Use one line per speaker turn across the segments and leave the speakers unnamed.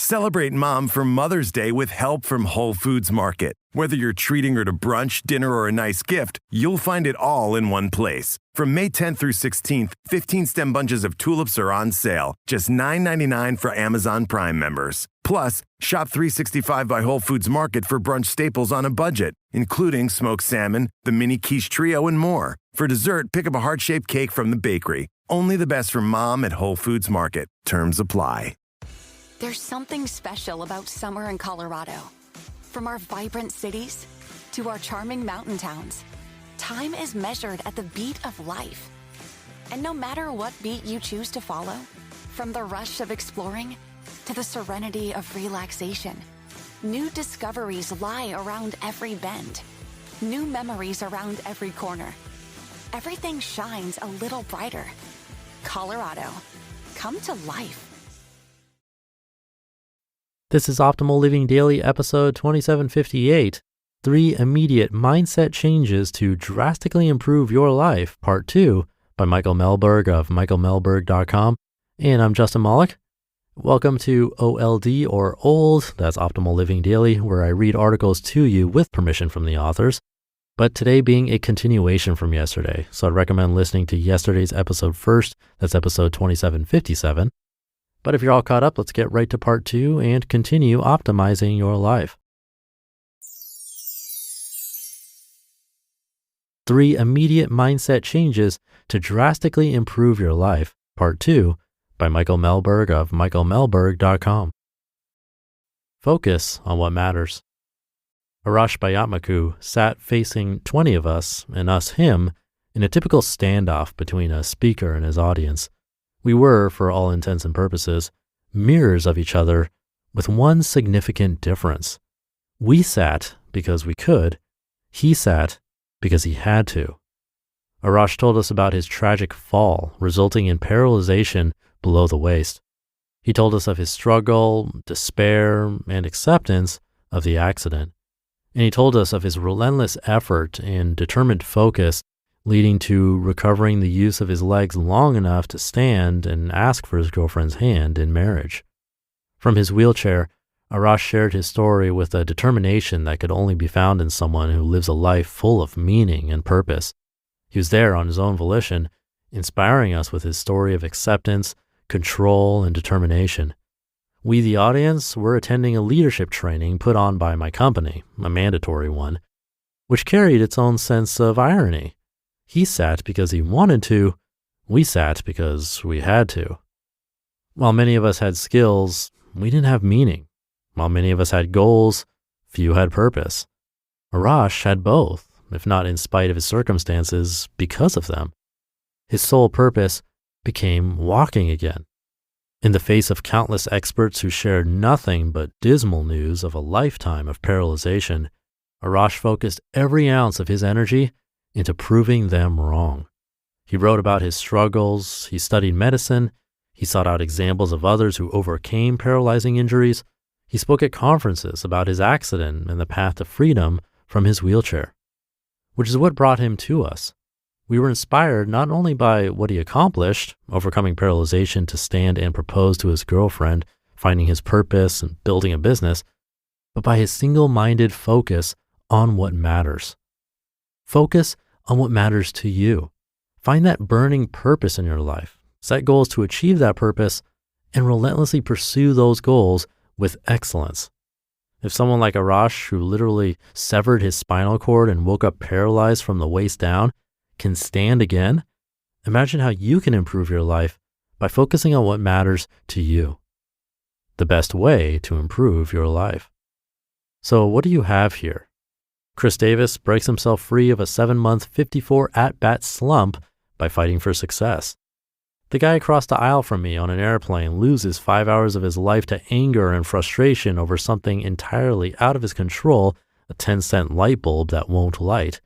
Celebrate Mom for Mother's Day with help from Whole Foods Market. Whether you're treating her to brunch, dinner, or a nice gift, you'll find it all in one place. From May 10th through 16th, 15-stem bunches of tulips are on sale, just $9.99 for Amazon Prime members. Plus, shop 365 by Whole Foods Market for brunch staples on a budget, including smoked salmon, the mini quiche trio, and more. For dessert, pick up a heart-shaped cake from the bakery. Only the best for Mom at Whole Foods Market. Terms apply.
There's something special about summer in Colorado. From our vibrant cities to our charming mountain towns, time is measured at the beat of life. And no matter what beat you choose to follow, from the rush of exploring to the serenity of relaxation, new discoveries lie around every bend, new memories around every corner. Everything shines a little brighter. Colorado, come to life.
This is Optimal Living Daily, episode 2758, 3 Immediate Mindset Changes to Drastically Improve Your Life, Part 2, by Michael Mehlberg of michaelmehlberg.com. And I'm Justin Malik. Welcome to OLD, or Old, that's Optimal Living Daily, where I read articles to you with permission from the authors. But today being a continuation from yesterday, so I'd recommend listening to yesterday's episode first. That's episode 2757. But if you're all caught up, let's get right to part 2 and continue optimizing your life. 3 Immediate Mindset Changes to Drastically Improve Your Life, Part 2, by Michael Mehlberg of michaelmehlberg.com. Focus on what matters. Arash Bayatmaku sat facing 20 of us, and us him, in a typical standoff between a speaker and his audience. We were, for all intents and purposes, mirrors of each other with one significant difference. We sat because we could. He sat because he had to. Arash told us about his tragic fall, resulting in paralyzation below the waist. He told us of his struggle, despair, and acceptance of the accident. And he told us of his relentless effort and determined focus leading to recovering the use of his legs long enough to stand and ask for his girlfriend's hand in marriage. From his wheelchair, Arash shared his story with a determination that could only be found in someone who lives a life full of meaning and purpose. He was there on his own volition, inspiring us with his story of acceptance, control, and determination. We, the audience, were attending a leadership training put on by my company, a mandatory one, which carried its own sense of irony. He sat because he wanted to. We sat because we had to. While many of us had skills, we didn't have meaning. While many of us had goals, few had purpose. Arash had both, if not in spite of his circumstances, because of them. His sole purpose became walking again. In the face of countless experts who shared nothing but dismal news of a lifetime of paralyzation, Arash focused every ounce of his energy into proving them wrong. He wrote about his struggles, he studied medicine, he sought out examples of others who overcame paralyzing injuries, he spoke at conferences about his accident and the path to freedom from his wheelchair, which is what brought him to us. We were inspired not only by what he accomplished, overcoming paralyzation to stand and propose to his girlfriend, finding his purpose and building a business, but by his single-minded focus on what matters. Focus on what matters to you. Find that burning purpose in your life. Set goals to achieve that purpose and relentlessly pursue those goals with excellence. If someone like Arash, who literally severed his spinal cord and woke up paralyzed from the waist down, can stand again, imagine how you can improve your life by focusing on what matters to you. The best way to improve your life. So what do you have here? Chris Davis breaks himself free of a 7-month, 54 at-bat slump by fighting for success. The guy across the aisle from me on an airplane loses 5 hours of his life to anger and frustration over something entirely out of his control, a 10-cent light bulb that won't light.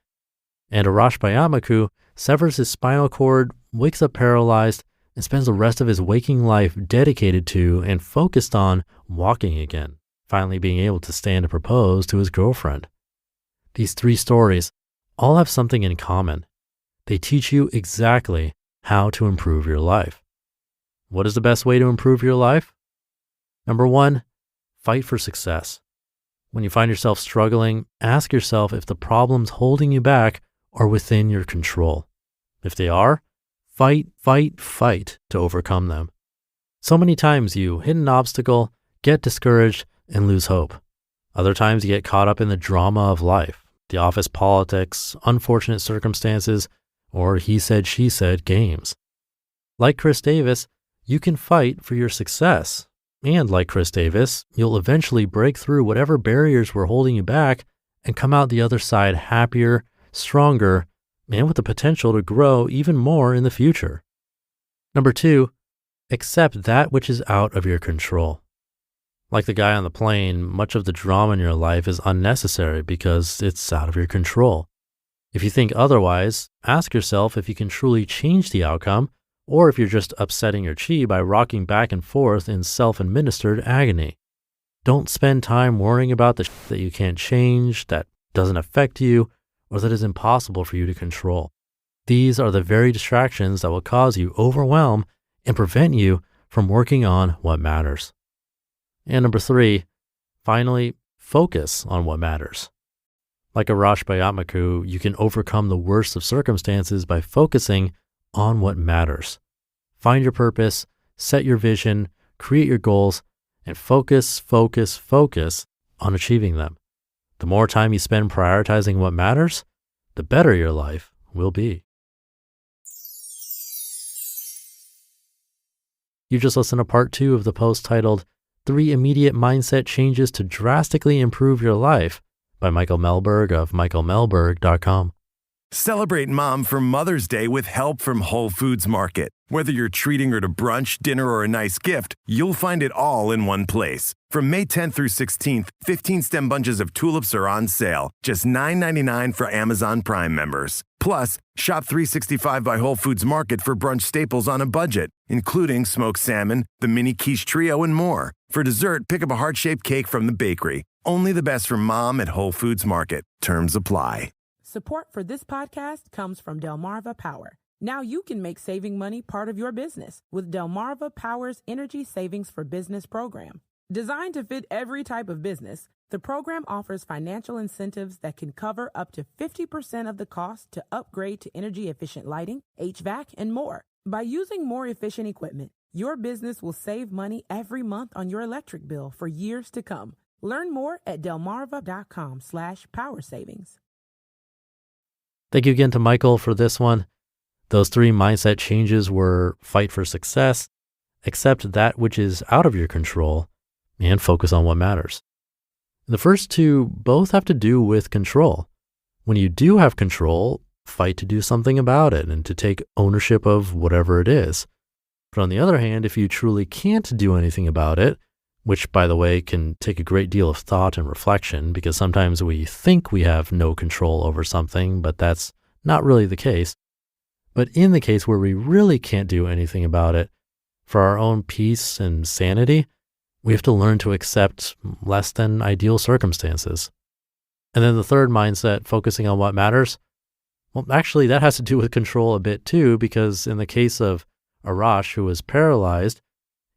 And Arash Bayatmaku severs his spinal cord, wakes up paralyzed, and spends the rest of his waking life dedicated to and focused on walking again, finally being able to stand and propose to his girlfriend. These 3 stories all have something in common. They teach you exactly how to improve your life. What is the best way to improve your life? Number 1, fight for success. When you find yourself struggling, ask yourself if the problems holding you back are within your control. If they are, fight to overcome them. So many times you hit an obstacle, get discouraged, and lose hope. Other times you get caught up in the drama of life, the office politics, unfortunate circumstances, or he said, she said games. Like Chris Davis, you can fight for your success. And like Chris Davis, you'll eventually break through whatever barriers were holding you back and come out the other side happier, stronger, and with the potential to grow even more in the future. Number 2, accept that which is out of your control. Like the guy on the plane, much of the drama in your life is unnecessary because it's out of your control. If you think otherwise, ask yourself if you can truly change the outcome, or if you're just upsetting your chi by rocking back and forth in self-administered agony. Don't spend time worrying about the that you can't change, that doesn't affect you, or that is impossible for you to control. These are the very distractions that will cause you overwhelm and prevent you from working on what matters. And number 3, finally, focus on what matters. Like Arash Bayatmaku, you can overcome the worst of circumstances by focusing on what matters. Find your purpose, set your vision, create your goals, and focus on achieving them. The more time you spend prioritizing what matters, the better your life will be. You just listened to part 2 of the post titled 3 Immediate Mindset Changes to Drastically Improve Your Life by Michael Mehlberg of michaelmehlberg.com.
Celebrate Mom for Mother's Day with help from Whole Foods Market. Whether you're treating her to brunch, dinner, or a nice gift, you'll find it all in one place. From May 10th through 16th, 15-stem bunches of tulips are on sale, just $9.99 for Amazon Prime members. Plus, shop 365 by Whole Foods Market for brunch staples on a budget, including smoked salmon, the mini quiche trio, and more. For dessert, pick up a heart-shaped cake from the bakery. Only the best from Mom at Whole Foods Market. Terms apply.
Support for this podcast comes from Delmarva Power. Now you can make saving money part of your business with Delmarva Power's Energy Savings for Business program. Designed to fit every type of business, the program offers financial incentives that can cover up to 50% of the cost to upgrade to energy-efficient lighting, HVAC, and more. By using more efficient equipment, your business will save money every month on your electric bill for years to come. Learn more at delmarva.com/power savings.
Thank you again to Michael for this one. Those 3 mindset changes were fight for success, accept that which is out of your control, and focus on what matters. The first 2 both have to do with control. When you do have control, fight to do something about it and to take ownership of whatever it is. But on the other hand, if you truly can't do anything about it, which, by the way, can take a great deal of thought and reflection because sometimes we think we have no control over something, but that's not really the case. But in the case where we really can't do anything about it, for our own peace and sanity, we have to learn to accept less than ideal circumstances. And then the third mindset, focusing on what matters, well, actually, that has to do with control a bit too, because in the case of Arash, who was paralyzed,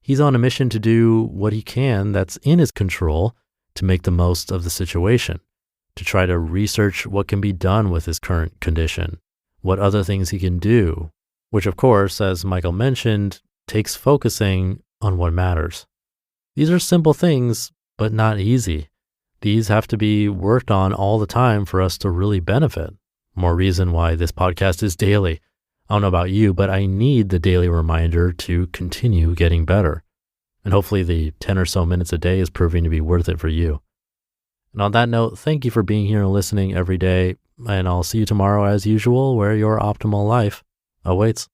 he's on a mission to do what he can that's in his control to make the most of the situation, to try to research what can be done with his current condition, what other things he can do, which of course, as Michael mentioned, takes focusing on what matters. These are simple things, but not easy. These have to be worked on all the time for us to really benefit. More reason why this podcast is daily. I don't know about you, but I need the daily reminder to continue getting better. And hopefully the 10 or so minutes a day is proving to be worth it for you. And on that note, thank you for being here and listening every day. And I'll see you tomorrow as usual, where your optimal life awaits.